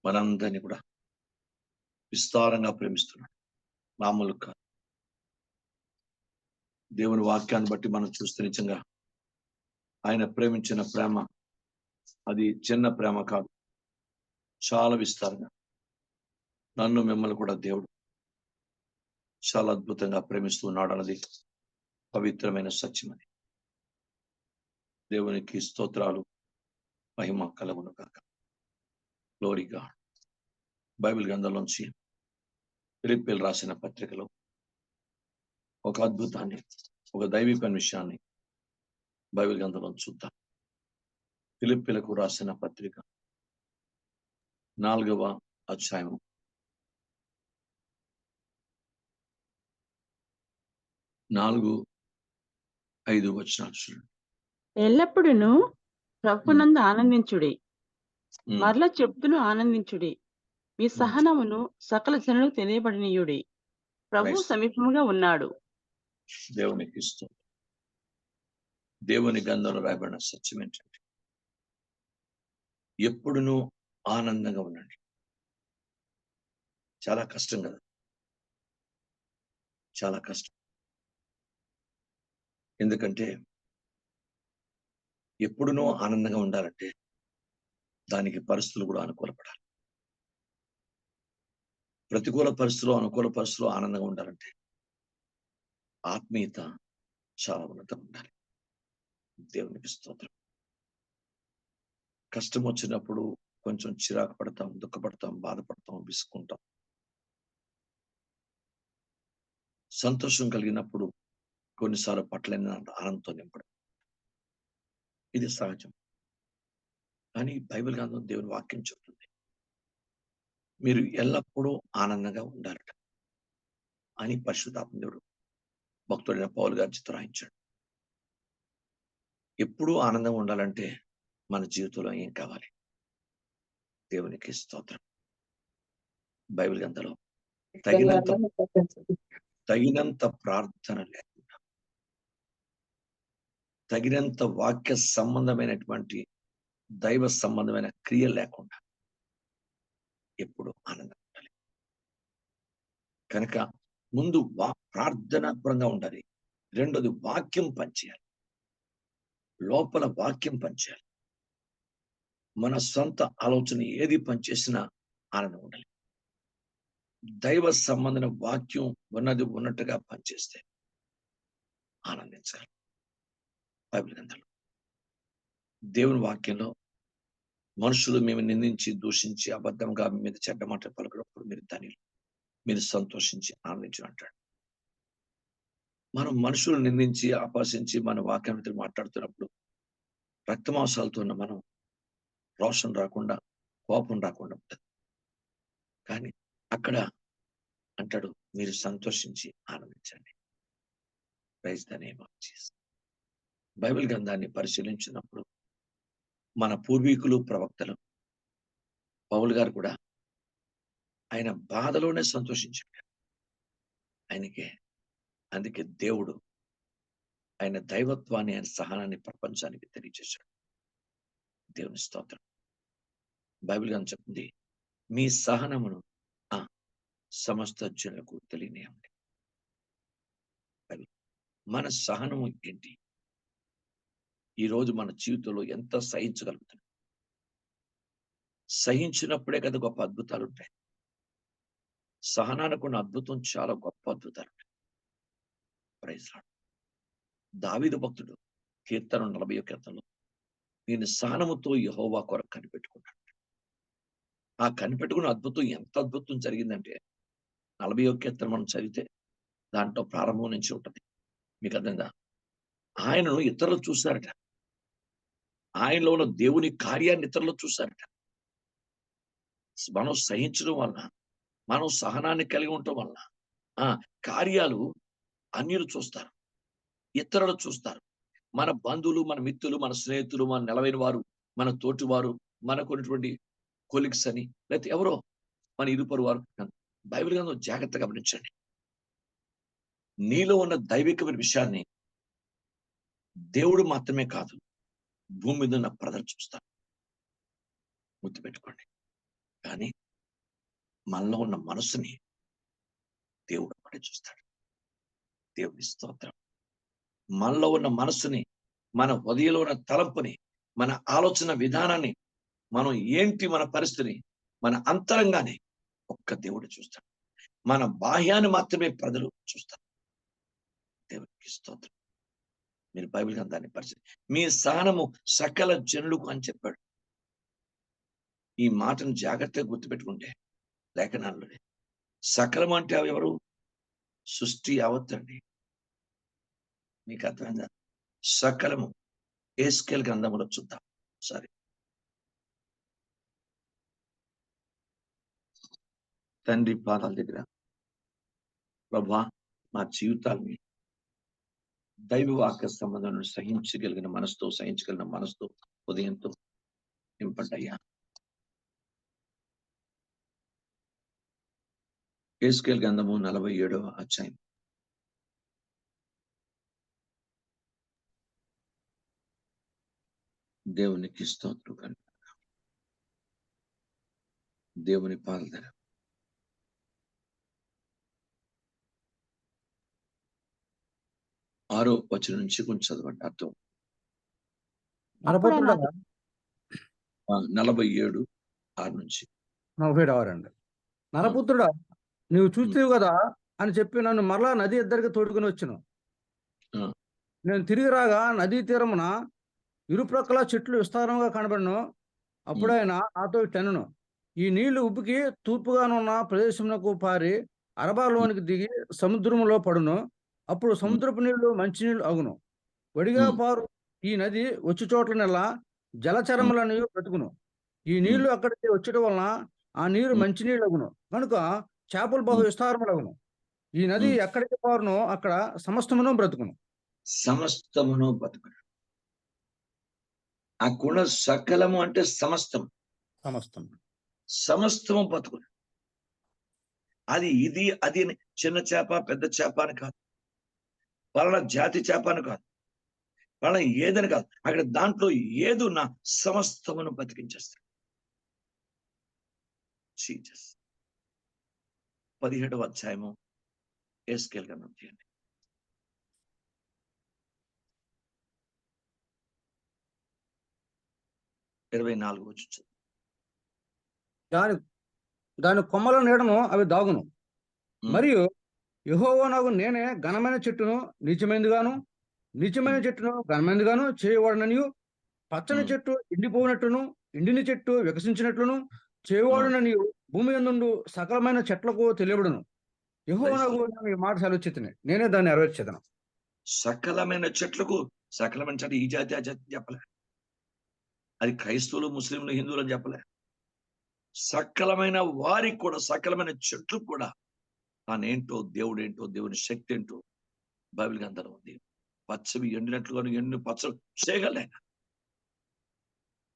మనందరినీ కూడా విస్తారంగా ప్రేమిస్తున్నాడు. మామూలు కాదు. దేవుని వాక్యాన్ని బట్టి మనం చూస్తే నిజంగా ఆయన ప్రేమించిన ప్రేమ అది చిన్న ప్రేమ కాదు, చాలా విస్తారంగా. నన్ను మిమ్మల్ని కూడా దేవుడు చాలా అద్భుతంగా ప్రేమిస్తూ ఉన్నాడు అన్నది పవిత్రమైన సత్యమని. దేవునికి స్తోత్రాలు, మహిమ కలుగును గాక. Glory God. బైబిల్ గ్రంథంలోంచి ఫిలిప్పీయులు రాసిన పత్రికలో ఒక అద్భుతాన్ని, ఒక దైవిక విషయాన్ని బైబిల్ గ్రంథంలో చూద్దాం. ఫిలిప్పీయులకు రాసిన పత్రిక 4వ అధ్యాయము 4-5 వచనాలు చూడండి. ఎల్లప్పుడూ ప్రభునందు ఆనందించుడి. మరలా చెప్తును ఆనందించుడి. మీ సహనమును సకల జనులకు తెలియబడినీయుడి. ప్రభు సమీపముగా ఉన్నాడు. దేవునికి స్తోత్రం. దేవుని గ్రంథంలో రాయబడిన సత్యం ఏంటంటే, ఎప్పుడునూ ఆనందంగా ఉండండి. చాలా కష్టం కదా, చాలా కష్టం. ఎందుకంటే ఎప్పుడునూ ఆనందంగా ఉండాలంటే దానికి పరిస్థితులు కూడా అనుకూలపడాలి. ప్రతికూల పరిస్థితులు, అనుకూల పరిస్థితులు ఆనందంగా ఉండాలంటే ఆత్మీయత చాలా ఉన్నతంగా ఉండాలి. దేవునికి స్తోత్రం. కష్టం వచ్చినప్పుడు కొంచెం చిరాకు పడతాం, దుఃఖపడతాం, బాధపడతాం, విసుకుంటాం. సంతోషం కలిగినప్పుడు కొన్నిసార్లు పట్లైన ఆనందంతో నింపడం, ఇది సహజం. కానీ బైబిల్ గ్రంథం దేవుని వాక్యం చెప్తుంది, మీరు ఎల్లప్పుడూ ఆనందంగా ఉండాలట అని పరిశుద్ధాత్మ దేవుడు భక్తుడైన పౌలు గారి చేత రాయించాడు. ఎప్పుడూ ఆనందంగా ఉండాలంటే మన జీవితంలో ఏం కావాలి? దేవునికి స్తోత్రం. బైబిల్ గ్రంథంలో తగినంత ప్రార్థన లేకుండా, తగినంత వాక్య సంబంధమైనటువంటి దైవ సంబంధమైన క్రియ లేకుండా ఎప్పుడు ఆనందంగా ఉండాలి. కనుక ముందు ప్రార్థనాపరంగా ఉండాలి. రెండోది వాక్యం పనిచేయాలి. లోపల వాక్యం పనిచేయాలి. మన సొంత ఆలోచన ఏది పనిచేసినా ఆనందం ఉండాలి. దైవ సంబంధమైన వాక్యం ఉన్నది ఉన్నట్టుగా పనిచేస్తే ఆనందించాలి. బైబిల్ గ్రంథంలో దేవుని వాక్యంలో మనుషులు మేము నిందించి, దూషించి, అబద్ధంగా మీ మీద చెడ్డ మాటలు పలుకున్నప్పుడు మీరు ధన్యులు, మీరు సంతోషించి ఆనందించు అంటాడు. మనం మనుషులు నిందించి, అపహసించి మన వాక్యాన్ని మాట్లాడుతున్నప్పుడు రక్తమాంసాలతో ఉన్న మనం రోషం రాకుండా, కోపం రాకుండా ఉంటుంది. కానీ అక్కడ అంటాడు, మీరు సంతోషించి ఆనందించండి. Praise the name of Jesus. Bible గ్రంథాన్ని పరిశీలించినప్పుడు మన పూర్వీకులు, ప్రవక్తలు, పౌలు గారు కూడా ఆయన బాధలోనే సంతోషించాడు. అందుకే దేవుడు ఆయన దైవత్వాన్ని, ఆయన సహనాన్ని ప్రపంచానికి తెలియజేశాడు. దేవుని స్తోత్రం. బైబిల్ గ్రంథం చెప్తుంది, మీ సహనమును సమస్త జనులకు తెలియనియండి. మన సహనము ఏంటి? ఈరోజు మన జీవితంలో ఎంత సహించగలుగుతాం? సహించినప్పుడే కదా గొప్ప అద్భుతాలు ఉంటాయి. సహనానికి ఉన్న అద్భుతం చాలా గొప్ప అద్భుతాలు ఉంటాయి. Praise lord. దావీదు భక్తుడు కీర్తన 40 నేను సహనముతో యెహోవా కొరకు కనిపెట్టుకున్నాడు. ఆ కనిపెట్టుకున్న అద్భుతం, ఎంత అద్భుతం జరిగిందంటే 40 మనం చదివితే దాంట్లో ప్రారంభం నుంచి ఉంటుంది. మీకు అర్థంగా ఆయనను ఇతరులు చూశారట. ఆయనలో ఉన్న దేవుని కార్యాన్ని ఇతరులు చూశారట. మనం సహించడం వలన, మనం సహనాన్ని కలిగి ఉండటం వలన కార్యాలు అన్యులు చూస్తారు, ఇతరులు చూస్తారు. మన బంధువులు, మన మిత్రులు, మన స్నేహితులు, మన నెలవైన వారు, మన తోటి వారు, మనకున్నటువంటి కొలిగ్స్ అని, లేకపోతే ఎవరో మన ఇరుపరు వారు. బైబిల్ గ్రంథం జాగ్రత్తగా గమనించండి. నీలో ఉన్న దైవికమైన విషయాన్ని దేవుడు మాత్రమే కాదు, భూమి మీద ఉన్న ప్రజలు చూస్తారు. గుర్తుపెట్టుకోండి. కానీ మనలో ఉన్న మనసుని దేవుడు ఒకటి చూస్తాడు. దేవుని స్తోత్రం. మనలో ఉన్న మనసుని, మన హృదయంలో ఉన్న తలంపుని, మన ఆలోచన విధానాన్ని, మనం ఏంటి మన పరిస్థితిని, మన అంతరంగాన్ని ఒక్క దేవుడు చూస్తాడు. మన బాహ్యాన్ని మాత్రమే ప్రజలు చూస్తారు. దేవునికి స్తోత్రం. మీరు బైబిల్ గ్రంథాన్ని పరిచయం, మీ సహనము సకల జనులకు అని చెప్పాడు. ఈ మాటను జాగ్రత్తగా గుర్తుపెట్టుకుంటే లేఖనాల్లోనే సకలం అంటే అవి ఎవరు? సృష్టి యావత్తండి. మీకు అర్థమైందా? సకలము ఎహెజ్కేలు గ్రంథములో చూద్దాం. సరే, తండ్రి పాదాల దగ్గర ప్రభా, మా జీవితాల్ని దైవవాక్య సంబంధం సహించగలిగిన మనసుతో ఉదయంతో నింపండయ్యా. ఎహెజ్కేలు గ్రంథము 47వ అధ్యాయం. దేవునికి స్తోత్రం కనుక దేవుని పాదాల దగ్గర 6వ వచనం నుంచి కొంచెం చదవండి, అర్థం. 47 6 నుంచి 47 అండి. నరపుత్రుడా, నువ్వు చూస్తేవు కదా అని చెప్పి నన్ను మరలా నది ఇద్దరికి తోడుకుని వచ్చును. నేను తిరిగి రాగా నదీ తీరమున ఇరుప్రక్కల చెట్లు విస్తారంగా కనబడను. అప్పుడైన నాతో ఇట్టెనను, ఈ నీళ్లు ఉబ్బికి తూర్పుగానున్న ప్రదేశమునకు పారి అరబాలోనికి దిగి సముద్రములో పడును. అప్పుడు సముద్రపు నీళ్లు మంచినీళ్లు అగును. వడిగా పారు ఈ నది వచ్చి చోట్లనెల్లా జలచరములను బ్రతుకును. ఈ నీళ్లు అక్కడికి వచ్చటం వలన ఆ నీరు మంచినీళ్ళు అగును. కనుక చేపలు బహు విస్తారములగును. ఈ నది ఎక్కడికి పారునో అక్కడ సమస్తమును బ్రతుకును. సమస్తమును బ్రతుకును. ఆ గుణ సకలము అంటే సమస్తము బతుకును. అది అది చిన్న చేప పెద్ద చేప అని కాదు, పలానా జాతి చేప అని కాదు, పలానా ఏదని కాదు. అక్కడ దాంట్లో ఏదున్నా సమస్తమును బతికించేస్తాడు. 17వ అధ్యాయము ఎహెజ్కేలు గ్రంథం తీయండి. వచ్చు. దాని కొమ్మల నీడను అవి దాగును. మరియు యెహోవానగు నేనే ఘనమైన చెట్టును నీచమైనదిగాను, నీచమైన చెట్టును ఘనమైనదిగాను చేయవాడననియు, పచ్చని చెట్టు ఎండిపోయినట్టును, ఎండిన చెట్టు వికసించినట్లును చేయవాడననియు భూమి యందు సకలమైన చెట్లకు తెలియబడును. యెహోవానగు నేను ఈ మాట సెలవిచ్చితిని, నేనే దాన్ని నెరవేర్చెదను. సకలమైన చెట్లకు, సకలమైన చెట్టు ఈ జాతి ఆ జాతి చెప్పలే, అది క్రైస్తవులు, ముస్లింలు, హిందువులు అని చెప్పలే. సకలమైన వారికి కూడా, సకలమైన చెట్లు కూడా తానేంటో, దేవుడేంటో, దేవుని శక్తి ఏంటో బైబిల్ గ్రంథంలో ఉంది. పచ్చవి ఎండినట్లుగాను ఎండిన పచ్చవి చేయగలే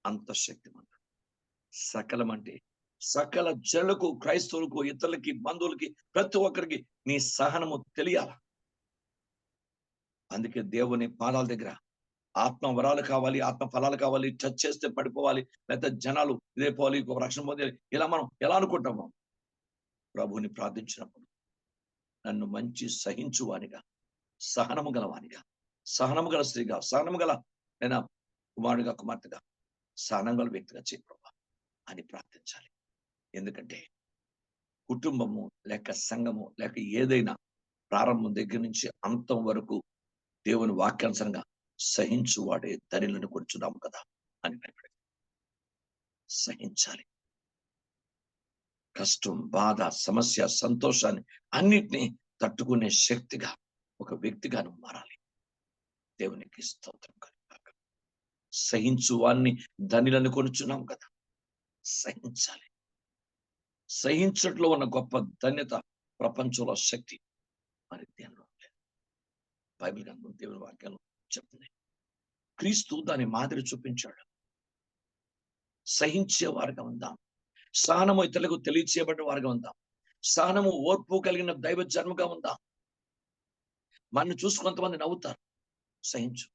అంత శక్తిమంతుడు. సకలం అంటే సకల జనులకు, క్రైస్తవులకు, ఇతరులకి, బంధువులకి, ప్రతి ఒక్కరికి నీ సహనము తెలియాల. అందుకే దేవుని పాదాల దగ్గర ఆత్మ వరాలు కావాలి, ఆత్మ ఫలాలు కావాలి, టచ్ చేస్తే పడిపోవాలి, లేకపోతే జనాలు ఇదే పోవాలి, ఒక రక్షణ పొందాలి, ఇలా మనం ఎలా అనుకుంటాము? ప్రభుని ప్రార్థించినప్పుడు నన్ను మంచి సహించువానిగా, సహనము గలవానిగా, సహనము గల స్త్రీగా, సహనము గల నేను కుమారుడిగా, కుమార్తెగా, సహనం గల వ్యక్తిగా చేయ ప్రభా అని ప్రార్థించాలి. ఎందుకంటే కుటుంబము లేక సంఘము లేక ఏదైనా ప్రారంభం దగ్గర నుంచి అంతం వరకు దేవుని వాక్యానుసారంగా సహించువాడే ధనిలను కూర్చున్నాము కదా అని సహించాలి. కష్టం, బాధ, సమస్య, సంతోషాన్ని అన్నిటినీ తట్టుకునే శక్తిగా ఒక వ్యక్తిగా నువ్వు మారాలి. దేవునికి స్తోత్రం కలుగాక. సహించువాన్ని ధనిలను కొనుచున్నాం కదా, సహించాలి. సహించట్లో ఉన్న గొప్ప ధన్యత, ప్రపంచంలో శక్తి మరి దేనిలో లేదు. బైబిల్ గ్రంథం దేవుని వాక్యాలు చెప్తుంది. క్రీస్తు దాని మాదిరి చూపించాడు. సహించే వారిగా ఉందాం, సహనము ఇతరులకు తెలియచేయబడిన వారిగా ఉందాం, సహనము ఓర్పు కలిగిన దైవ జన్మగా ఉందాం. మనల్ని చూసి కొంతమంది నవ్వుతారు, సహించు.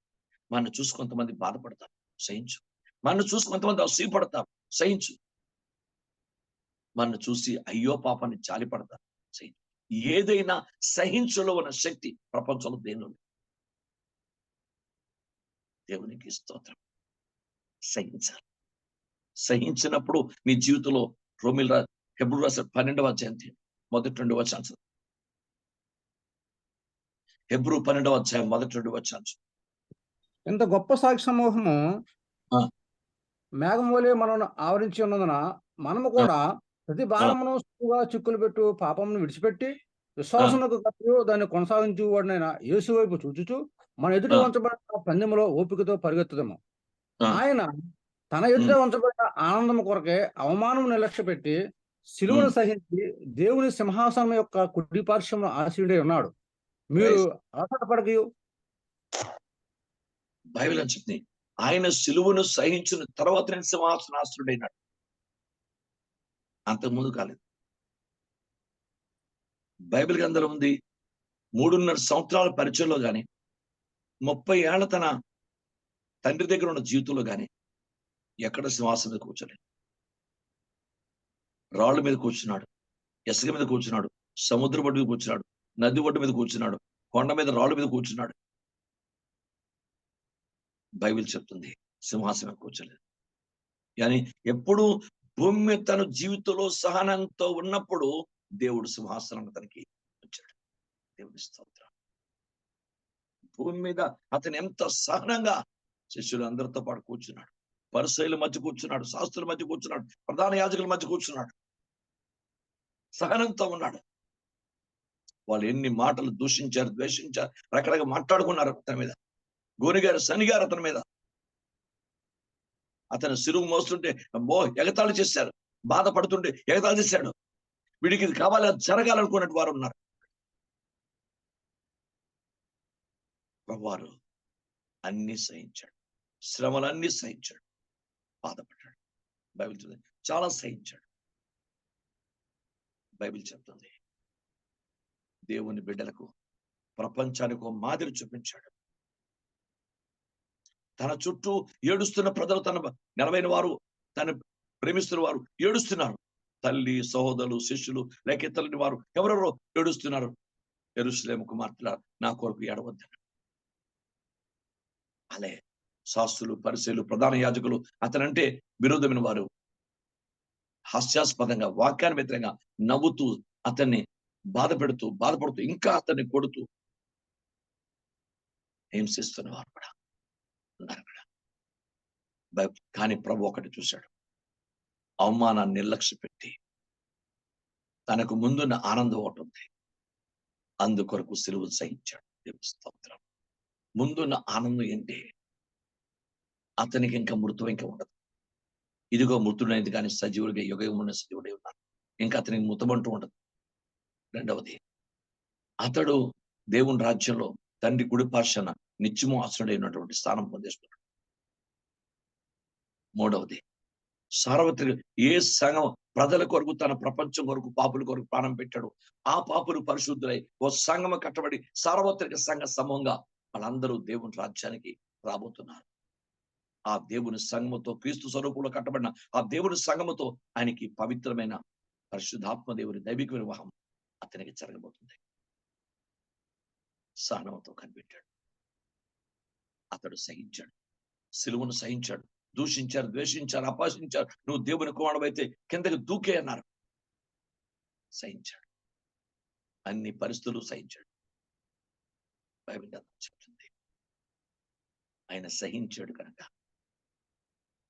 మనల్ని చూసి కొంతమంది బాధపడతారు, సహించు. మనల్ని చూసి కొంతమంది అసూయపడతారు, సహించు. మన చూసి అయ్యో పాపాన్ని జాలిపడతారు. ఏదైనా సహించలో ఉన్న శక్తి ప్రపంచంలో దేనిలో లేదు. దేవునికి స్తోత్రం. సహించాలి. సహించినప్పుడు నీ జీవితంలో హెబ్రీ రాసిన 12వ అధ్యాయం మొదటి 2 వచనాలు. హెబ్రీ 12వ అధ్యాయం మొదటి 2 వచనాలు. ఎంత గొప్ప సాక్షి సమూహము మేఘం వలె మనల్ని ఆవరించి ఉన్నందున మనము కూడా ప్రతి భారమును సులువుగా చిక్కులు పెట్టు పాపమును విడిచిపెట్టి విశ్వాసమునకు కర్తయు దాన్ని కొనసాగించు వాడినైన యేసు వైపు చూచుచు మన ఎదుట ఉంచబడిన పందెములో ఓపికతో పరిగెత్తుదాము. ఆయన తన ఎదుట ఉంచబడిన ఆనందము కొరకే అవమానము నిర్లక్ష్యపెట్టి సిలువను సహించి దేవుని సింహాసనం యొక్క కుడి పార్శ్వమున ఆసీనుడై ఉన్నాడు. మీరు ఆశపడకయు. బైబిల్ అని చెప్తుంది, ఆయన సిలువను సహించిన తర్వాత నేను సింహాసనాసురుడైనాడు. అంతకుముందు కాలేదు. బైబిల్ గ్రంథంలో ఉంది 3.5 సంవత్సరాల పరిచయంలో గాని 30 ఏళ్ల తన తండ్రి దగ్గర ఉన్న జీవితంలో గాని ఎక్కడ సింహాసనం మీద కూర్చోలేదు. రాళ్ళ మీద కూర్చున్నాడు, ఇసుక మీద కూర్చున్నాడు, సముద్ర ఒడ్డు మీద కూర్చున్నాడు, నది ఒడ్డు మీద కూర్చున్నాడు, కొండ మీద రాళ్ళ మీద కూర్చున్నాడు. బైబిల్ చెప్తుంది సింహాసనం మీద కూర్చోలేదు. కానీ ఎప్పుడు భూమి మీద తన జీవితంలో సహనంతో ఉన్నప్పుడు దేవుడు సింహాసనం తనకి వచ్చాడు. దేవుని స్తోత్రం. భూమి మీద అతను ఎంత సహనంగా శిష్యులు అందరితో పాటు కూర్చున్నాడు. పరిసయ్యుల మధ్య కూర్చున్నాడు, శాస్త్రుల మధ్య కూర్చున్నాడు, ప్రధాన యాజకుల మధ్య కూర్చున్నాడు. సహనంతో ఉన్నాడు. వాళ్ళు ఎన్ని మాటలు దూషించారు, ద్వేషించారు, రకరకాల మాట్లాడుకున్నారు అతని మీద. గోనిగారు, శనిగారు అతని మీద. అతను సిరువు మోస్తుంటే ఎగతాళి చేశారు, బాధపడుతుంటే ఎగతాళి చేశాడు. వీడికి ఇది కావాలి, జరగాలనుకున్నట్టు వారు ఉన్నారు. వారు అన్ని సహించాడు, శ్రమలన్నీ సహించాడు, బాధపడ్డాడు. బైబిల్ చెప్తుంది చాలా సహించాడు. బైబిల్ చెప్తుంది దేవుని బిడ్డలకు, ప్రపంచానికి మాదిరి చూపించాడు. తన చుట్టూ ఏడుస్తున్న ప్రజలు, తన నెలవైన వారు, తను ప్రేమిస్తున్న వారు ఏడుస్తున్నారు. తల్లి, సహోదరులు, శిష్యులు, లేక ఇతరులని వారు ఎవరెవరో ఏడుస్తున్నారు. యెరూషలేము కుమార్తెల నా కొరకు ఏడవద్దన్నారు. అలే శాస్త్రులు, పరిసయ్యులు, ప్రధాన యాజకులు అతనంటే విరోధమైన వారు హాస్యాస్పదంగా, వాక్యాన్ని వ్యతిరేకంగా నవ్వుతూ, అతన్ని బాధపడుతూ ఇంకా అతన్ని కొడుతూ హింసిస్తున్న వారు కూడా ఉన్నారు. కానీ ప్రభు ఒకటి చూశాడు, అవమానాన్ని నిర్లక్ష్య పెట్టి తనకు ముందున్న ఆనందం ఒకటి ఉంది, అందుకొరకు సిలువ సహించాడు. దేవుని స్తోత్రం. ముందున్న ఆనందం ఏంటి? అతనికి ఇంకా మృతువు ఇంకా ఉండదు. ఇదిగో మృతుడైంది కానీ సజీవుడిగా యుగమున్న సజీవుడై ఉన్నాడు. ఇంకా అతనికి మృతమంటూ ఉండదు. రెండవది, అతడు దేవుని రాజ్యంలో తండ్రి కుడి పార్శ్వన నిత్యము ఆసనుడైనటువంటి స్థానం పొందేస్తున్నాడు. మూడవది, సార్వత్రిక ఏ సంఘం ప్రజల కొరకు, తన ప్రపంచం కొరకు, పాపుల కొరకు ప్రాణం పెట్టాడు, ఆ పాపులు పరిశుద్ధులై ఓ సంఘము కట్టబడి సార్వత్రిక సంఘ సమూహంగా వాళ్ళందరూ దేవుని రాజ్యానికి రాబోతున్నారు. ఆ దేవుని సంఘముతో, క్రీస్తు స్వరూపంలో కట్టబడిన ఆ దేవుని సంఘముతో ఆయనకి పవిత్రమైన పరిశుద్ధాత్మ దేవుని దైవిక వివాహం అతనికి జరగబోతుంది. సహనంతో కనిపెట్టాడు. అతడు సహించాడు, సిలువను సహించాడు. దూషించారు, ద్వేషించారు, అపహసించారు. నువ్వు దేవుని కుమారుడైతే కిందకి దూకే అన్నారు. సహించాడు, అన్ని పరిస్థితులు సహించాడు. బైబిల్ చెప్తుంది ఆయన సహించాడు కనుక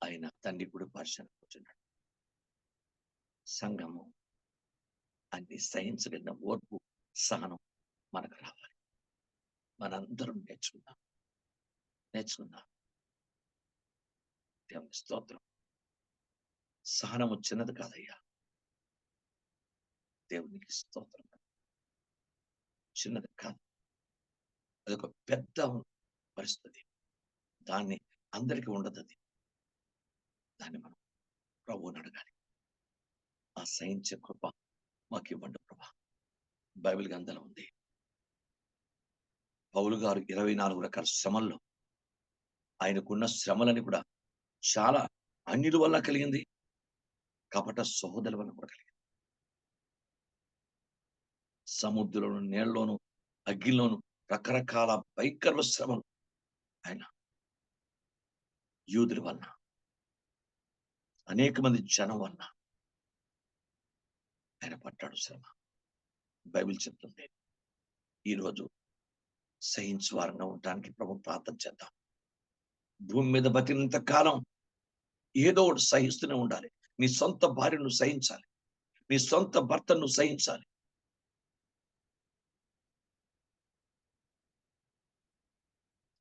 ఆయన తండ్రి కుడి పార్శ్వన కూర్చున్నాడు. సంఘము అన్ని సహించగలిగిన ఓర్పు, సహనం మనకు రావాలి. మనందరం నేర్చుకుందాం. దేవుని స్తోత్రం. సహనము చిన్నది కాదయ్యా. దేవునికి స్తోత్రం. చిన్నది కాదు, అదొక పెద్ద పరిస్థితి. దాన్ని అందరికీ ఉండదు. దాన్ని మనం ప్రభువుని అడగాలి. ఆ సహించే కృప మాకు ఇవ్వండి ప్రభా. బైబిల్ గ్రంథంలో ఉంది, పౌలు గారు 24 రకాల శ్రమల్లో, ఆయనకున్న శ్రమలని కూడా చాలా అన్యుల వల్ల కలిగింది, కపట సహోదరుల వల్ల కూడా కలిగింది. సముద్రంలోను, నీళ్ళలోను, అగ్నిలోను రకరకాల భయంకర శ్రమలు ఆయన యూదుల వలన, అనేక మంది జనం వలన ఆయన పట్టాడు శ్రమ. బైబిల్ చెప్తుంది ఈరోజు సహించు వారంగా ఉండడానికి ప్రభు ప్రార్థన చేద్దాం. భూమి మీద బతికినంత కాలం ఏదో ఒకటి సహిస్తూనే ఉండాలి. నీ సొంత భార్యను సహించాలి, నీ సొంత భర్తను సహించాలి,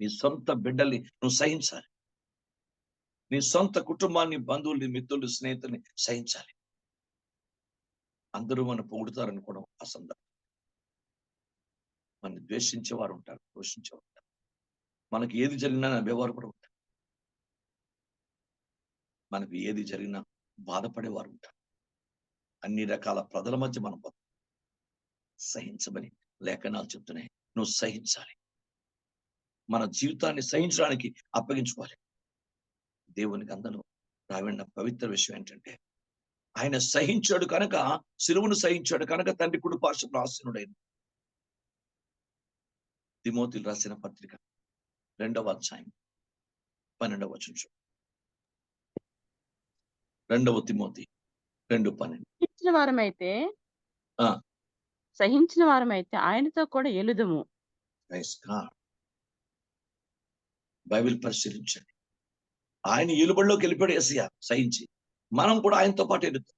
నీ సొంత బిడ్డల్ని నువ్వు సహించాలి, నీ సొంత కుటుంబాన్ని, బంధువుల్ని, మిత్రులు, స్నేహితుల్ని సహించాలి. అందరూ మనం పొగుడుతారనుకోవడం అసందర్భం. మన ద్వేషించేవారు ఉంటారు, పోషించేవారు ఉంటారు, మనకి ఏది జరిగినా నవ్వేవారు కూడా ఉంటారు, మనకు ఏది జరిగినా బాధపడేవారు ఉంటారు. అన్ని రకాల ప్రజల మధ్య మనం సహించమని లేఖనాలు చెప్తున్నాయి. నువ్వు సహించాలి, మన జీవితాన్ని సహించడానికి అప్పగించుకోవాలి. దేవునికి అందరూ రావిన పవిత్ర విషయం ఏంటంటే, ఆయన సహించాడు కనుక, సిలువను సహించాడు కనుక తండ్రి కుడి పార్శ్వమున ఆసీనుడైన. తిమోతికి రాసిన పత్రిక 2వ అధ్యాయం 12వ వచనం. 2వ తిమోతి 2:12. సహించిన వారమైతే ఆయనతో కూడా ఎలుదుము. బైబిల్ పరిశీలించండి. ఆయన ఎలుబడిలోకి వెళ్ళిపోయాడు యేసయ్య సహించి. మనం కూడా ఆయనతో పాటు ఎలుతాం.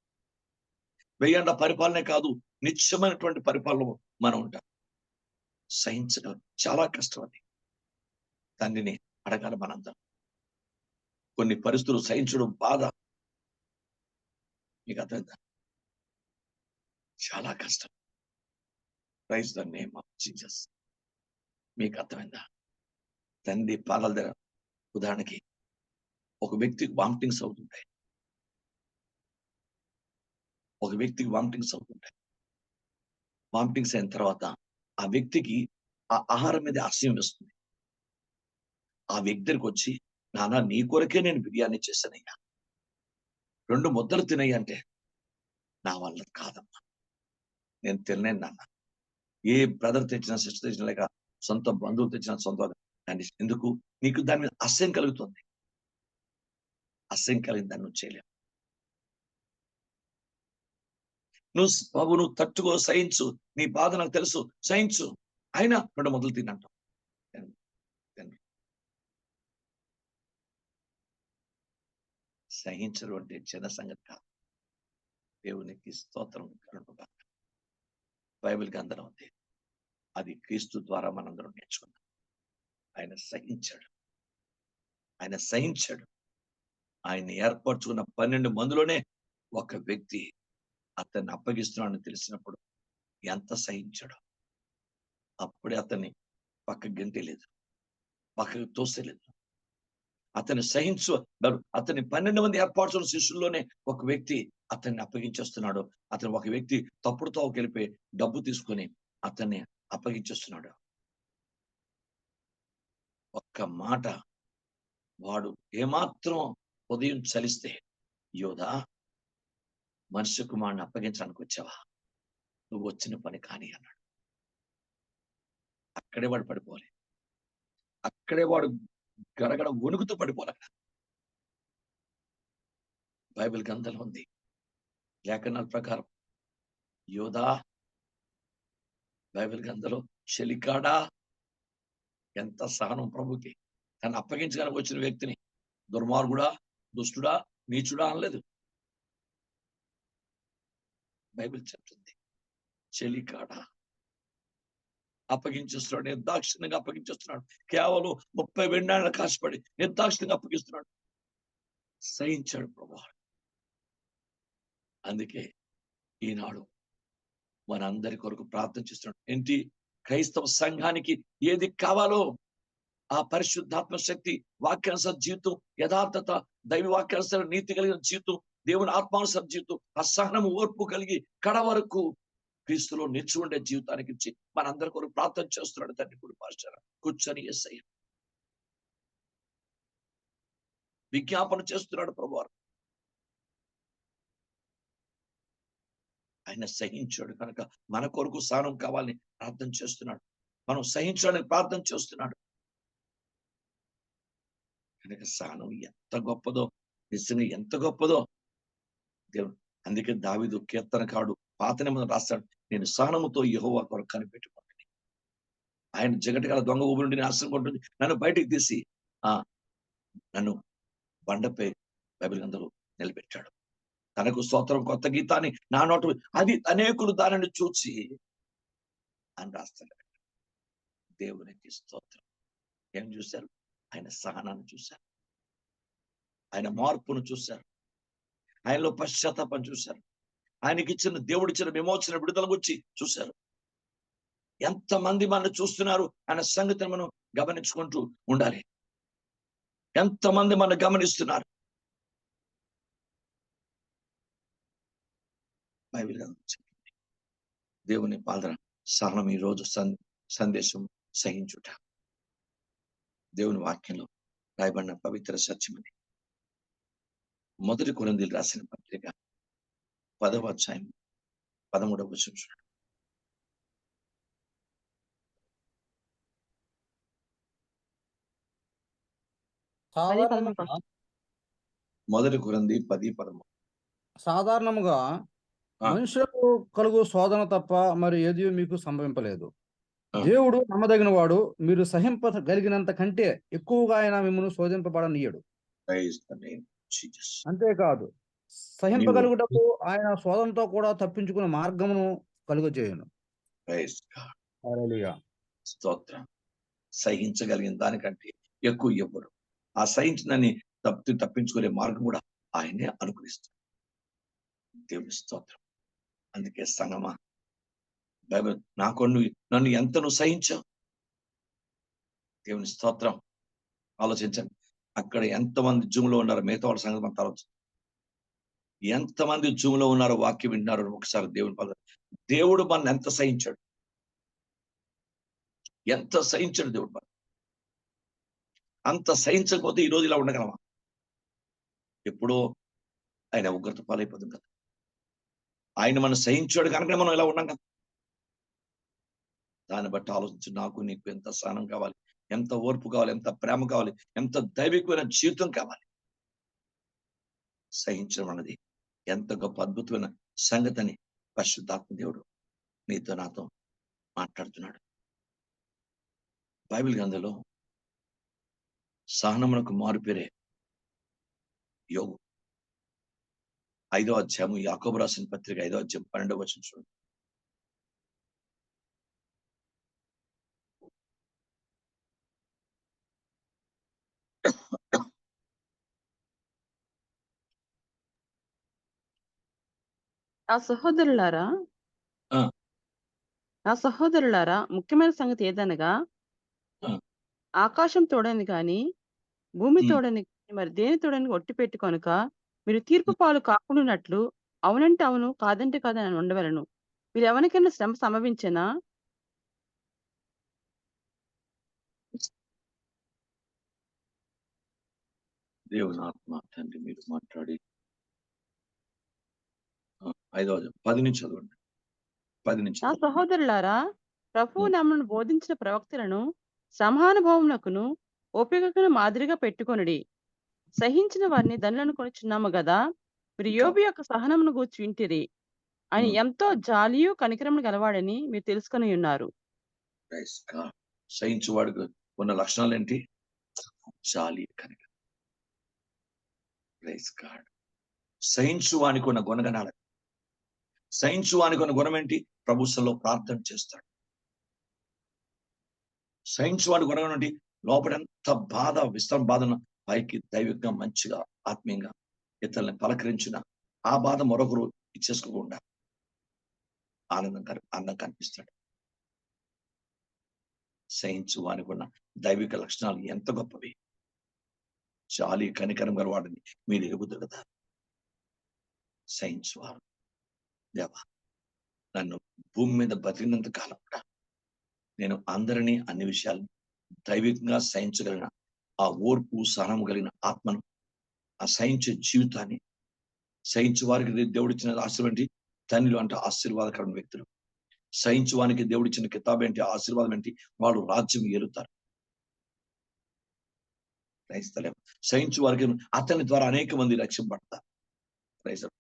1000 ఏళ్ల పరిపాలనే కాదు, నిత్యమైనటువంటి పరిపాలన మనం ఉంటాం. సహించడం చాలా కష్టం. అది తండ్రిని అడగాలి మనందరం. కొన్ని పరిస్థితులు సహించడం బాధ, మీకు అర్థమైందా? చాలా కష్టం. Praise the name of Jesus. మీకు అర్థమైందా? తండ్రి పాదాల దగ్గర ఉదాహరణకి ఒక వ్యక్తికి వామిటింగ్స్ అవుతుంటాయి, వామిటింగ్స్ అయిన తర్వాత ఆ వ్యక్తికి ఆ ఆహారం మీద అసహ్యం వేస్తుంది. ఆ వ్యక్తి దగ్గరికి వచ్చి, నాన్న నీ కొరకే నేను బిర్యానీ చేశానయ్యా, 2 ముద్దలు తినయ్యా అంటే, నా వల్ల కాదమ్మా, నేను తినలేను నాన్న. ఏ బ్రదర్ తెచ్చినా, సిస్టర్ తెచ్చినా, లేక సొంత బంధువులు తెచ్చినా, సొంత ఎందుకు నీకు దాని మీద అసహ్యం కలుగుతుంది. అసహ్యం కలిగిన దాన్ని నువ్వు చేయలేవు. నువ్వు తట్టుకో, సహించు, నీ బాధ నాకు తెలుసు, సహించు, అయినా 2 ముద్దలు తినంటావు. సహించడం అంటే చిన్న సంగతి కాదు. దేవునికి స్తోత్రం. బైబిల్ గ్రంథం ఉంది, అది క్రీస్తు ద్వారా మనందరం నేర్చుకున్నాం. ఆయన సహించాడు. ఆయన ఏర్పరచుకున్న 12 మందిలోనే ఒక వ్యక్తి అతన్ని అప్పగిస్తున్నాడని తెలిసినప్పుడు ఎంత సహించాడో. అప్పుడే అతన్ని పక్కకు గెంటలేదు, పక్కకు తోసేలేదు. అతన్ని అతన్ని 12 మంది ఏర్పరచుకున్న శిష్యుల్లోనే ఒక వ్యక్తి అతన్ని అప్పగించేస్తున్నాడు. ఒక వ్యక్తి తప్పుడుతో వెళ్ళిపోయి డబ్బు తీసుకొని అతన్ని అప్పగించేస్తున్నాడు. ఒక్క మాట వాడు ఏమాత్రం ఉదయం చలిస్తే, యోధా, మనుష్య కుమారుని అప్పగించడానికి వచ్చావా? నువ్వు వచ్చిన పని కానీ అన్నాడు. అక్కడే వాడు పడిపోవాలి, అక్కడే వాడు గడగడ వణుకుతూ పడిపోవాలి. బైబిల్ గ్రంథంలో ఉంది, లేఖనాల ప్రకారం, యోధా, బైబిల్ గ్రంథంలో చెలికాడా, ఎంత సహనం ప్రభుకి. తను అప్పగించడానికి వచ్చిన వ్యక్తిని దుర్మార్గుడా, దుష్టుడా, నీచుడా అనలేదు. బైబిల్ చెప్తుంది, చెలికాడా అప్పగించేస్తున్నాడు, నిర్దాక్షిణ్యంగా అప్పగించేస్తున్నాడు. కేవలం 30 వెండాళ్ళ కాశపడి నిర్దాక్షిణ్యంగా అప్పగిస్తున్నాడు. సహించాడు ప్రభు. అందుకే ఈనాడు మనందరి కొరకు ప్రార్థన చేస్తున్నాడు. ఏంటి? క్రైస్తవ సంఘానికి ఏది కావాలో ఆ పరిశుద్ధాత్మ శక్తి, వాక్యానుసార జీవితం, యథార్థత, దైవ వాక్యానుసార నీతి కలిగిన జీవితం, దేవుని ఆత్మానుసార జీవితం, అసహనము, ఓర్పు కలిగి కడ వరకు క్రీస్తులో నిలిచి ఉండే జీవితానికి ఇచ్చి మనందరి కొరకు ప్రార్థన చేస్తున్నాడు తండ్రి కుడి పార్శ్వన కూర్చొని. యేసయ్య విజ్ఞాపన చేస్తున్నాడు ప్రభువారు. ఆయన సహించాడు కనుక మన కొరకు సహనం కావాలని ప్రార్థన చేస్తున్నాడు. మనం సహించడానికి ప్రార్థన చేస్తున్నాడు కనుక సహనం ఎంత గొప్పదో, నిజంగా ఎంత గొప్పదో దేవుడు. అందుకే దావీదు కీర్తనకారుడు పాత నిబంధన రాస్తాడు, నేను సహనముతో యెహోవా కొరకు కనిపెట్టుకుంటాను. ఆయన జగటగల దొంగ ఊబి నుండి నాశనం ఉంటుంది, నన్ను బయటికి తీసి నన్ను బండపై బైబిల్ గ్రంథంలో నిలబెట్టాడు. తనకు స్తోత్రం కొత్త గీతాన్ని నా నోటు, అది అనేకులు దానిని చూసి అని రాస్తాడు. దేవునికి స్తోత్రం. ఏం చూశారు? ఆయన సహనాన్ని చూశారు, ఆయన మార్పును చూశారు, ఆయనలో పశ్చాత్తాపం చూశారు, ఆయనకి ఇచ్చిన దేవుడిచ్చిన విమోచన విడుదల గురించి చూశారు. ఎంతమంది మనల్ని చూస్తున్నారు అనే సంగతిని మనం గమనించుకుంటూ ఉండాలి. ఎంతమంది మనం గమనిస్తున్నారు? బైబిల్ చెప్పింది దేవుని పాదన సహనం. ఈ రోజు సందేశం సహించుట దేవుని వాక్యంలో రాయబడిన పవిత్ర సత్యమని. 1 కొరింథీయులకు రాసిన పత్రిక 10వ అధ్యాయం 13వ వచనం చూడండి. సాధారణంగా 1 కొరింథీ 10:13. సాధారణముగా ఆ. మనుషులకు కలుగు శోధన తప్ప మరి ఏది మీకు సంభవింపలేదు. ఆ. దేవుడు నమ్మదగిన వాడు, మీరు సహింపగలిగినంత కంటే ఎక్కువగా ఆయన మిమ్మల్ని శోధింపబడనీయడు. Praise the name of Jesus. అంతేకాదు, సహింపగలుగుటకు ఆయన శోధనతో కూడా తప్పించుకునే మార్గమును కలుగజేయును. Praise God. హల్లెలూయా. స్తోత్రం. సహించగలిగిన దానికంటే ఎక్కువ ఇవ్వడు. ఆ సహించిందని తప్పించుకునే మార్గం కూడా ఆయనే అనుగ్రహిస్తాడు. దేవుని స్తోత్రం. అందుకే సంగమా, బైబిల్ నన్ను ఎంత నువ్వు సహించావు? దేవుని స్తోత్రం. ఆలోచించండి. అక్కడ ఎంతమంది జూమ్లో ఉన్నారు? మిగతా వాళ్ళ సంగతి మనం ఆలోచించండి. ఎంతమంది జూమ్లో ఉన్నారో, వాక్యం వింటున్నారు ఒకసారి దేవుని పద. దేవుడు మన ఎంత సహించాడు, ఎంత సహించాడు దేవుడు మన. అంత సహించకపోతే ఈ రోజు ఇలా ఉండగలమా? ఎప్పుడో ఆయన ఉగ్రత పాలైపోతుంది కదా. ఆయన మనం సహించాడు కనుక మనం ఇలా ఉన్నాం కదా. దాన్ని బట్టి ఆలోచించి, నాకు నీకు ఎంత సహనం కావాలి, ఎంత ఓర్పు కావాలి, ఎంత ప్రేమ కావాలి, ఎంత దైవికమైన జీవితం కావాలి. సహించడం అన్నది ఎంత గొప్ప అద్భుతమైన సంగతి అని పరిశుద్ధాత్మ దేవుడు నీతో నాతో మాట్లాడుతున్నాడు. బైబిల్ గ్రంథంలో సహనమునకు మారుపేరే యోగు. 5వ అధ్యాయము, యాకోబు రాసిన పత్రిక 5వ అధ్యాయం 12వ వచనం చూడండి. ఆ సహోదరులారా ఆ. ఆ సహోదరులారా, ముఖ్యమైన సంగతి ఏదనగా, ఆ. ఆకాశం తోడని గాని భూమి ఉమ్. తోడని గాని మరి దేని తోడని ఒట్టి పెట్టి కనుక మీరు తీర్పు పాలు కాకుండానట్లు అవునంటే అవును, కాదంటే కాదని ఉండవలను. మీరు ఎవరికైనా శ్రమ సంభవించెనా? దేవుని ఆత్మ తండ్రి మీరు మాట్లాడి 5వ అధ్యాయం 10 నుంచి చదవండి. 10 నుంచి నా చదవండి. సహోదరులారా, ప్రభువు నామమును బోధించిన ప్రవక్తలను సమానుభవమునకును ఓపికకును మాదిరిగా పెట్టుకొనుడి. సహించిన వారిని ధనులను కొనుచున్నాము గదా. మీరు యోబు యొక్క సహనమును గూర్చి వింటిరి. ఆయన ఎంతో జాలియు కనికరమును గలవాడని మీరు తెలుసుకొని ఉన్నారు. Praise God. సహించువాడికి ఉన్న లక్షణాలు ఏంటి? జాలి, కనికరం. Praise God. సహించువానికి ఉన్న గుణగణాలు. సహించువానికి ఉన్న గుణం ఏంటి? ప్రభుత్వంలో ప్రార్థన చేస్తాడు. సహించువాడి గుణగణం ఏంటి? లోపడంత బాధ, విస్తరణ బాధను పైకి దైవికంగా మంచిగా ఆత్మీయంగా ఇతరులను పలకరించిన ఆ బాధ మరొకరు ఇచ్చేసుకోకుండా ఆనందం కనిపిస్తాడు. సహించువానికి ఉన్న దైవిక లక్షణాలు ఎంత గొప్పవి. జాలి కనికరం గలవాడని మీరు ఎరుగుతారు కదా. సహించువారు. దేవా, నన్ను భూమి మీద బతికినంత కాలం కూడా నేను అందరినీ అన్ని విషయాలు దైవికంగా సహించగలిగిన ఆ ఓర్పు సహనం కలిగిన ఆత్మను, ఆ సహించే జీవితాన్ని, సహించే వారికి దేవుడు ఇచ్చిన ఆశీర్వాదం ఏంటి? ధనిలు అంటే ఆశీర్వాదకరమైన వ్యక్తులు. సహించువానికి దేవుడిచ్చిన కితాబు ఏంటి, ఆశీర్వాదం ఏంటి, వాళ్ళు రాజ్యం ఏలుతారు. క్రైస్తలే సహించు వారికి అతని ద్వారా అనేక మంది రక్షింపడతారు. క్రైస్తవ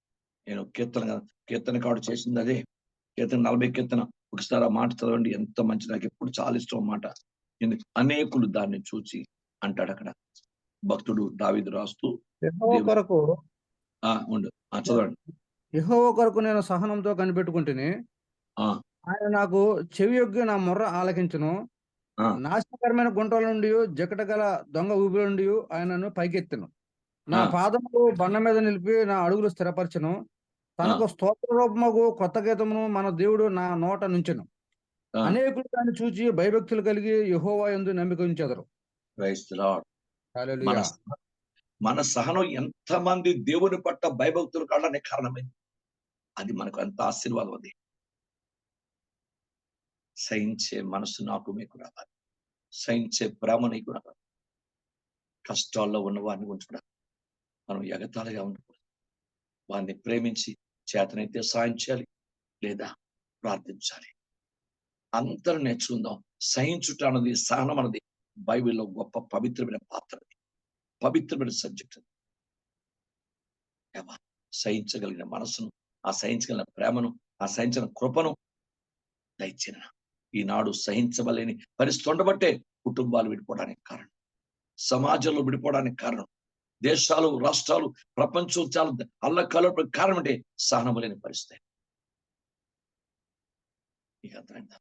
నేను కీర్తనకాడు చేసింది అదే. కీర్తన 40 కీర్తన ఒకసారి ఆ మాట చదవండి, ఎంత మంచి, నాకు ఎప్పుడు చాలా ఇష్టం మాట. అనేకులు దాన్ని చూచి అంటాడు అక్కడ భక్తుడు దావీదు రాస్తూ. యెహోవా కొరకు చదవండి. యెహోవా కొరకు నేను సహనంతో కనిపెట్టుకుంటుని, ఆయన నాకు చెవియొగ్గి నా మొర్ర ఆలకించును. నాశనకరమైన గుంటల నుండి, జకట గల దొంగ ఊబిల నుండి ఆయనను పైకెత్తును. నా పాదములు బండ మీద నిలిపి నా అడుగులు స్థిరపరచును. తనకు స్తోత్ర రూపమగు కొత్త గీతమును మన దేవుడు నా నోట నుంచెను. అనేకులు దాన్ని చూచి భయభక్తులు కలిగి యెహోవా యందు నమ్మిక ఉంచెదరు. హల్లెలూయా. మన సహనం ఎంతమంది దేవుని పట్ల భయభక్తులు కావడానికి కారణమైంది. అది మనకు ఎంత ఆశీర్వాదం. అది సహించే మనసు నాకు మీకు రావాలి. సహించే ప్రేమ నీకు రావాలి. కష్టాల్లో ఉన్న వారిని ఉంచుకోవడం, మనం ఎగతాళిగా ఉండకూడదు. వారిని ప్రేమించి చేతనైతే సాయం చేయాలి, లేదా ప్రార్థించాలి. అందరూ నేర్చుకుందాం. సహించుట అన్నది, సహనం అన్నది బైబిల్లో గొప్ప పవిత్రమైన పాత్ర, పవిత్రమైన సబ్జెక్ట్. సహించగలిగిన మనసును, ఆ సహించగలిగిన ప్రేమను, ఆ సహించిన కృపను దయచిన ఈనాడు సహించబలేని పరిస్థితి ఉండబట్టే కుటుంబాలు విడిపోవడానికి కారణం, సమాజంలో విడిపోవడానికి కారణం, దేశాలు, రాష్ట్రాలు, ప్రపంచం చాలా అల్లకల్లో కారణం అంటే సహనం లేని పరిస్థితి. మీకు అర్థమైందా?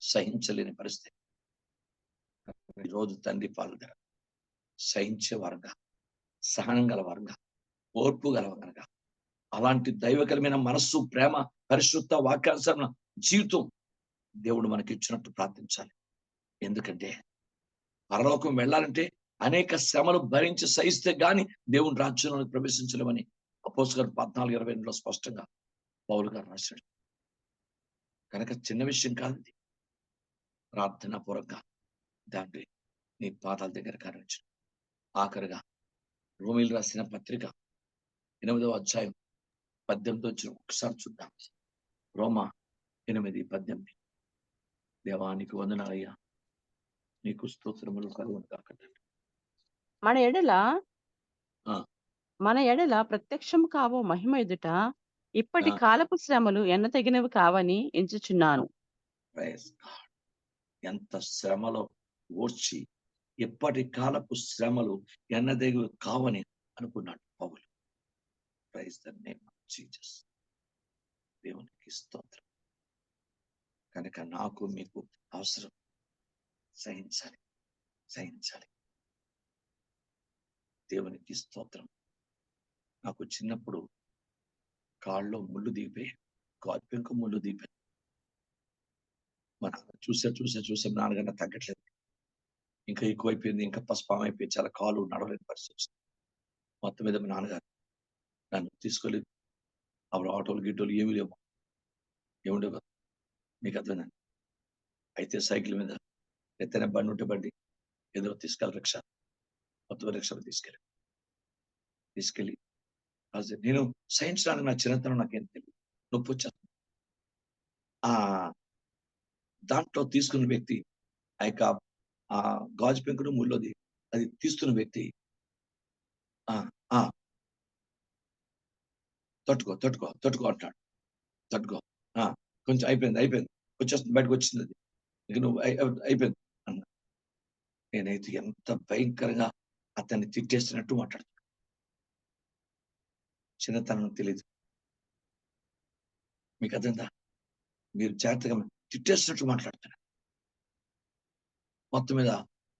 సహించలేని పరిస్థితి. ఈరోజు తండ్రి పాలన సహించేవారుగా, సహనం గలవారుగా, ఓర్పు గలవారుగా, అలాంటి దైవకరమైన మనస్సు, ప్రేమ, పరిశుద్ధ వాక్యానుసరణ జీవితం దేవుడు మనకి ఇచ్చినట్టు ప్రార్థించాలి. ఎందుకంటే పరలోకం వెళ్ళాలంటే అనేక శ్రమలు భరించి సహిస్తే గాని దేవుని రాజ్యంలోకి ప్రవేశించలేమని అపోస్తలుల 14:22 స్పష్టంగా పౌలు గారు రాశాడు. కనుక చిన్న విషయం కాదు. ప్రార్థనా పూర్వకంగా దాన్ని నీ పాదాల దగ్గర కానించు. ఆఖరిగా రోమీయులు రాసిన పత్రిక 8వ అధ్యాయం 18 వచ్చిన ఒకసారి చూద్దాం. రోమా 8:18. దేవానికి వందనాలయ్యా, నీకు స్తోత్రములు కలుగును గాక. మన ఎడల ప్రత్యక్షం కావో మహిమ ఎదుట ఇప్పటి కాలపు శ్రమలు ఎన్నతగినవి కావని ఎంచుచున్నాను. ఎంత శ్రమలో ఓర్చి ఎప్పటి కాలపు శ్రమలు ఎన్నదగినవి కావని అనుకున్నాడు పౌలు. Praise the name of Jesus. దేవునికి స్తోత్రం. కనుక నాకు మీకు అవసరం. సహించాలి, సహించాలి. దేవునికి స్తోత్రం. నాకు చిన్నప్పుడు కాళ్ళలో ముళ్ళు దిగిపోయి, గాజుపెంకు ముళ్ళు దిగిపోయి, మన చూసే నాన్నగానే తగ్గట్లేదు, ఇంకా ఎక్కువైపోయింది, ఇంకా పసుపాం అయిపోయి చాలా కాలు నడవలేని పరిస్థితి వచ్చింది. మొత్తం మీద మా నాన్నగారు నన్ను తీసుకోలేదు. అప్పుడు ఆటోలు గిట్టోలు ఏమీ లేవు, ఏముండేవు కదా, మీకు అర్థమైందండి. అయితే సైకిల్ మీద ఎత్తైన బండి ఉంటే బండి, ఏదో తీసుకెళ్ళి రిక్షా, మొత్తం రిక్షాలో తీసుకెళ్ళి నేను సహించడానికి నా చిన్నతనం నాకేం తెలియదు, నొప్పి వచ్చాను. దాంట్లో తీసుకున్న వ్యక్తి ఆ యొక్క ఆ గాజు పెంకుడు ముళ్ళోది అది తీస్తున్న వ్యక్తి తట్టుకో అంటాడు. తట్టుకో, కొంచెం అయిపోయింది వచ్చేస్తుంది, బయటకు వచ్చింది అది, ఇక నువ్వు అయిపోయింది అన్న. నేనైతే ఎంత భయంకరంగా అతన్ని తిట్టేస్తున్నట్టు మాట్లాడుతున్నాను. చిన్నతనం తెలియదు మీకు. అదంతా మీరు జాగ్రత్తగా తిట్టేసినట్టు మాట్లాడుతున్నారు. మొత్తం మీద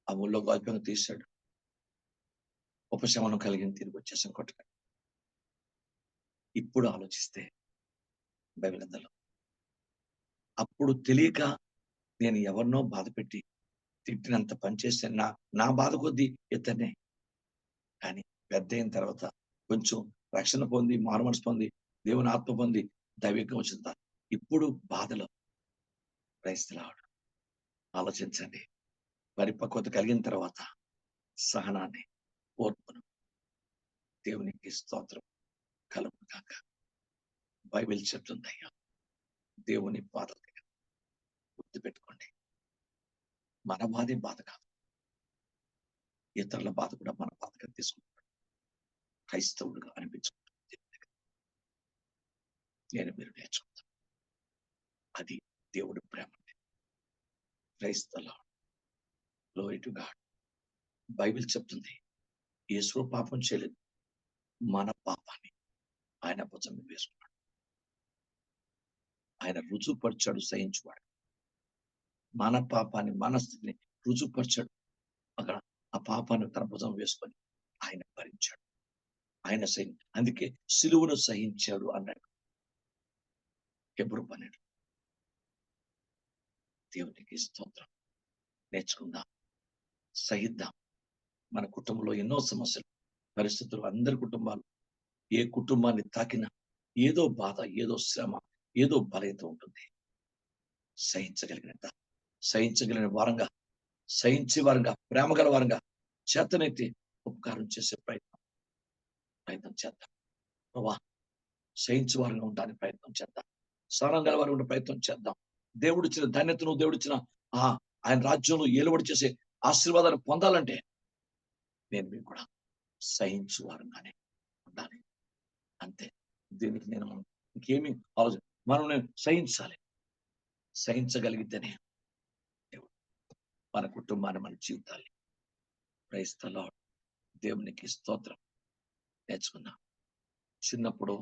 ఆ ఊళ్ళో గాజుపెంకు తీశాడు. ఉపశమనం కలిగింది, తిరిగి వచ్చేసాం కొట్టగా. ఇప్పుడు ఆలోచిస్తే బైబిల్ అందులో అప్పుడు తెలియక నేను ఎవరినో బాధ పెట్టి తిట్టినంత పనిచేస్తే నా బాధ కొద్దీ ఇతనే. కానీ పెద్ద అయిన తర్వాత కొంచెం రక్షణ పొంది, మారుమనసు పొంది, దేవుని ఆత్మ పొంది, దైవికం వచ్చిందా ఇప్పుడు బాధలో క్రైస్తలాడు. ఆలోచించండి. పరిపక్వత కలిగిన తర్వాత సహనాన్ని, ఓర్పును. దేవునికి స్తోత్రం కలుగును గాక. బైబిల్ చెప్తుంది అయ్యా, దేవుని బాధ దగ్గర గుర్తు పెట్టుకోండి. మన బాధే బాధ కాదు, ఇతరుల బాధ కూడా మన బాధగా తీసుకుంటాడు. క్రైస్తవుడుగా అనిపించుకుంటుంది. నేను మీరు నేర్చుకుంటాను. అది దేవుడి ప్రేమ. క్రైస్తవ గ్లోరీ టు గాడ్. బైబిల్ చెప్తుంది యేసు పాపం చేయలేదు, మన పాపాన్ని ఆయన భుజం మీద వేసుకున్నాడు. ఆయన రుజువుపరిచాడు, సహించువాడు. మన పాపాన్ని, మన స్థితిని రుజువుపరిచాడు. అక్కడ ఆ పాపాన్ని తన భుజం వేసుకొని ఆయన భరించాడు. ఆయన అందుకే సిలువను సహించాడు అన్నాడు హెబ్రీ 12. దేవునికి స్తోత్రం. నేర్చుకుందాం, సహిద్దాం. మన కుటుంబంలో ఎన్నో సమస్యలు, పరిస్థితులు, అందరి కుటుంబాలు, ఏ కుటుంబాన్ని తాకినా ఏదో బాధ, ఏదో శ్రమ, ఏదో బలహీనత ఉంటుంది. సహించగలిగిన వారంగా, సహించే వారంగా, ప్రేమ గల వారంగా, చేతనైతే ఉపకారం చేసే ప్రయత్నం చేద్దాం. ప్రభా, సహించే వారంగా ఉండడానికి ప్రయత్నం చేద్దాం. సహనం గల వారు ఉండే ప్రయత్నం చేద్దాం. దేవుడిచ్చిన ధన్యతను, దేవుడిచ్చిన ఆయన రాజ్యంలో ఏలుబడి చేసే ఆశీర్వాదాలు పొందాలంటే నేను మీకు కూడా సహించు వారంగానే ఉండాలి. అంతే. దీనికి నేను ఇంకేమీ ఆలోచన, మనం నేను సహించాలి. సహించగలిగితేనే దేవుడు మన కుటుంబాన్ని, మన జీవితాన్ని, ప్రైజ్ ది లార్డ్, దేవునికి స్తోత్రం. నేర్చుకున్నాం. చిన్నప్పుడు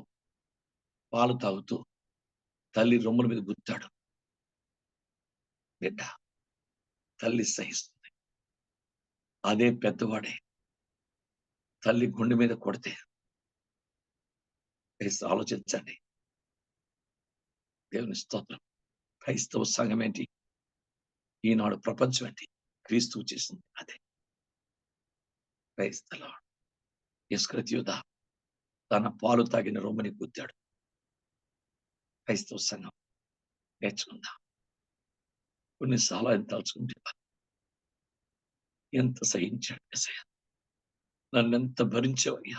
పాలు తాగుతూ తల్లి రొమ్ముల మీద గుర్తాడు బిడ్డ, తల్లి సహిస్తుంది. అదే పెద్దవాడే తల్లి గుండె మీద కొడితే ఆలోచించండి. దేవుని స్తోత్రం. క్రైస్తవ సంఘం ఏంటి, ఈనాడు ప్రపంచం ఏంటి, క్రీస్తు చేసింది అదే. Praise the lord. ఇస్కరియోత తన పాలు తాగిన రొమ్ముని గుద్దాడు. క్రైస్తవ సంఘం నేర్చుకుందాం. కొన్నిసార్లు ఆయన తలుచుకుంటే ఎంత సహించాడు యేసయ్య, నన్నెంత భరించావయ్యా,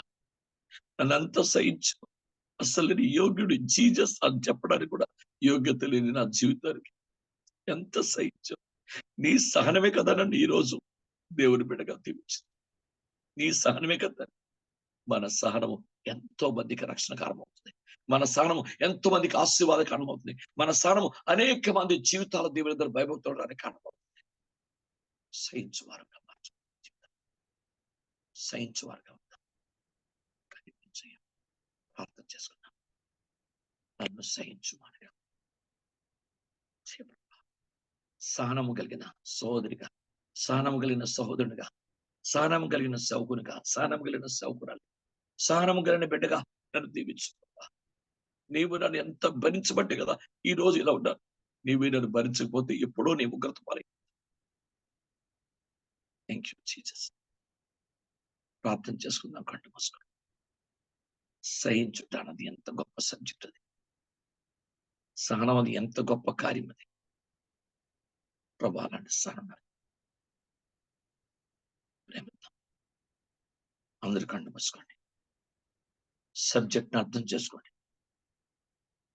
నన్నంత సహించావు. అసలు నేను యోగ్యుడు జీసస్ అని చెప్పడానికి కూడా యోగ్యత లేని నా జీవితానికి ఎంత సహించావు. నీ సహనమే కదా నన్ను ఈ రోజు దేవుని బిడ్డగా దీవించింది. నీ సహనమే కదా. మన సహనము ఎంతో మందికి రక్షణ కారణమవుతుంది. మన సహనము ఎంతో మందికి ఆశీర్వాద కారణమవుతుంది. మన సహనము అనేక మంది జీవితాల దేవుని భయభక్తుడానికి కారణమవుతుంది. సహించువారుగా మార్చు, సహించువారుగా ఉంటాం. ప్రార్థన చేసుకున్నాం. నన్ను సహించువారుగా, సహనము కలిగిన సహోదరిగా, సహనము కలిగిన సహోదరునిగా, సహనము కలిగిన సౌకునిగా, సహనము కలిగిన సౌకురాలు, సహనము కలిగిన బిడ్డగా నన్ను దీవించు. నీవు నన్ను ఎంత భరించబట్టే కదా ఈ రోజు ఇలా ఉన్నాను. నీవే నన్ను భరించకపోతే ఎప్పుడో నీ ఉగ్రత పాలై. Thank you Jesus. ప్రార్థన చేసుకుందాం. కళ్ళు మూసుకొని. సహించుట అన్నది ఎంత గొప్ప సబ్జెక్ట్. అది సహనం, అది ఎంత గొప్ప కార్యం. అది ప్రభా, అలాంటి సహనం ప్రేమిద్దాం. అందరి కళ్ళు మూసుకోండి. సబ్జెక్ట్ని అర్థం చేసుకోండి.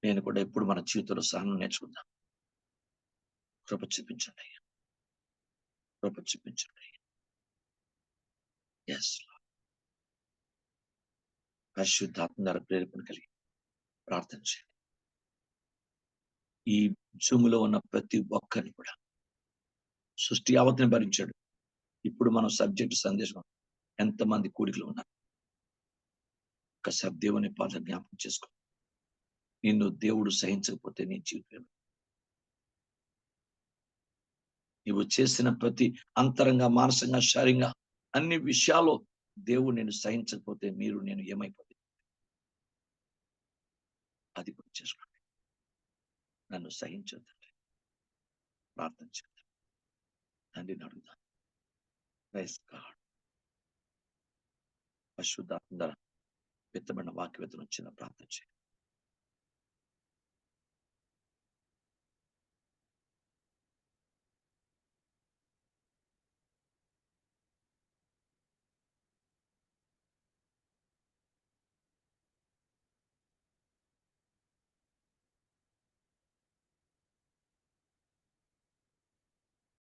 నేను కూడా ఎప్పుడు మన జీవితంలో సహనం నేర్చుకుందాం. కృప చూపించండి అయ్యా, కృప చూపించండి అయ్యా. ఎస్, పరిశుద్ధాత్మ ద్వారా ప్రేరేపణ కలిగి ప్రార్థన చేయండి. ఈ జూములో ఉన్న ప్రతి ఒక్కరిని కూడా సృష్టి యావత్ని భరించాడు. ఇప్పుడు మనం సబ్జెక్టు సందేశం ఎంతమంది కూడికలు ఉన్నారు. ఒకసారి దేవుని పాలన జ్ఞాపకం చేసుకో. నిన్ను దేవుడు సహించకపోతే నీ జీవితం, నువ్వు చేసిన ప్రతి అంతరంగా, మానసంగా, శారీరంగా అన్ని విషయాల్లో దేవుడు నేను సహించకపోతే మీరు నేను ఏమైపోతుంది. అది గుర్తు చేసుకోండి. నన్ను సహించొద్దండి. ప్రార్థన చేద్దాం. తండ్రిని అడుగుదాం. Praise God. పరిశుద్ధాత్మ ద్వారా విత్తబడిన వాక్యవేత్తను వచ్చిన ప్రార్థన చేయండి.